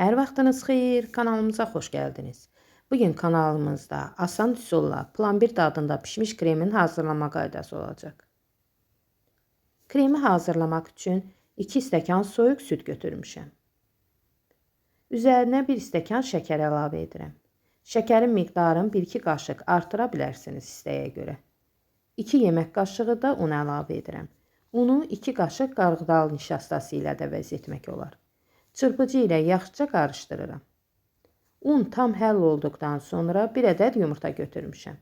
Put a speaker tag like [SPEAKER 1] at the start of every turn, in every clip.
[SPEAKER 1] Hər vaxtınız xeyir, kanalımıza xoş gəldiniz. Bugün kanalımızda asan üsulla plan 1 dadında pişmiş kremin hazırlama qaydası olacaq. Kremi hazırlamaq üçün 2 stəkan soyuq süd götürmüşəm. Üzərinə 1 stəkan şəkər əlavə edirəm. Şəkərin miqdarını 1-2 qaşıq artıra bilərsiniz istəyə görə. 2 yemək qaşığı da un əlavə edirəm. Unu 2 qaşıq qarğıdalı nişastası ilə də əvəz etmək olar. Çırpıcı ilə yaxşıca qarışdırıram. Un tam həll olduqdan sonra 1 ədəd yumurta götürmüşəm.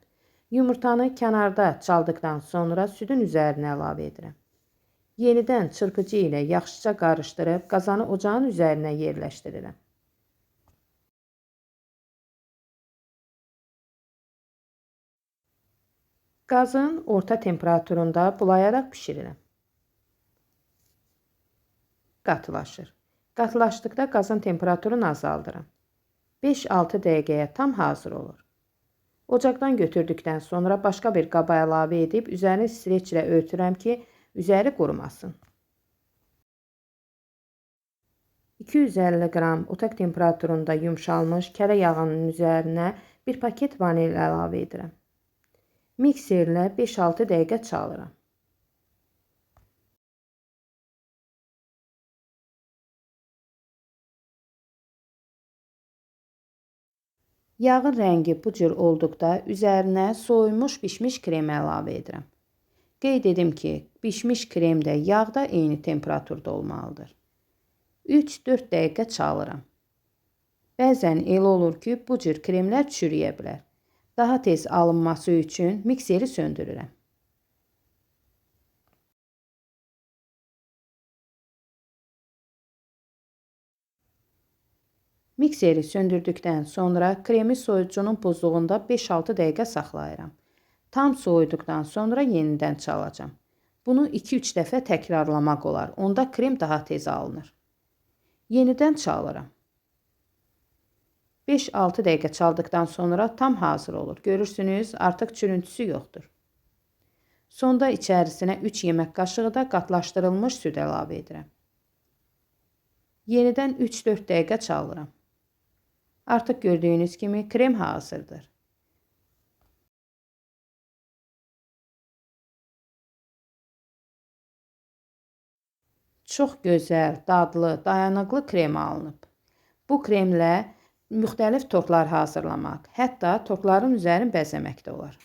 [SPEAKER 1] Yumurtanı kənarda çaldıqdan sonra südün üzərinə əlavə edirəm. Yenidən çırpıcı ilə yaxşıca qarışdırıb qazanı ocağın üzərinə yerləşdirirəm. Qazın orta temperaturunda bulayaraq bişirirəm. Qatılaşır. Qatılaşdıqda qazın temperaturunu azaldıram. 5-6 dəqiqəyə tam hazır olur. Ocaqdan götürdükdən sonra başqa bir qaba əlavə edib üzərini streç ilə örtürəm ki, üzəri qurumasın. 250 qram otaq temperaturunda yumşalmış kərə yağının üzərinə bir paket vanil əlavə edirəm. Mikserlə 5-6 dəqiqə çalıram. Yağın rəngi bu cür olduqda üzərinə soyumuş bişmiş kremi əlavə edirəm. Qeyd edim ki, bişmiş krem də yağ da eyni temperaturda olmalıdır. 3-4 dəqiqə çalıram. Bəzən elə olur ki, bu cür kremlər çürüyə bilər. Daha tez alınması üçün mikseri söndürürəm. Mikseri söndürdükdən sonra kremi soyucunun buzluğunda 5-6 dəqiqə saxlayıram. Tam soyuduqdan sonra yenidən çalacağım. Bunu 2-3 dəfə təkrarlamaq olar. Onda krem daha tez alınır. Yenidən çalıram. 5-6 dəqiqə çaldıqdan sonra tam hazır olur. Görürsünüz, artıq çürüntüsü yoxdur. Sonda içərisinə 3 yemək qaşığı da qatlaşdırılmış süd əlavə edirəm. Yenidən 3-4 dəqiqə çalıram. Artıq gördüyünüz kimi krem hazırdır. Çox gözəl, dadlı, dayanıqlı krem alınıb. Bu kremlə müxtəlif tortlar hazırlamaq, hətta tortların üzərini bəzəmək də olar.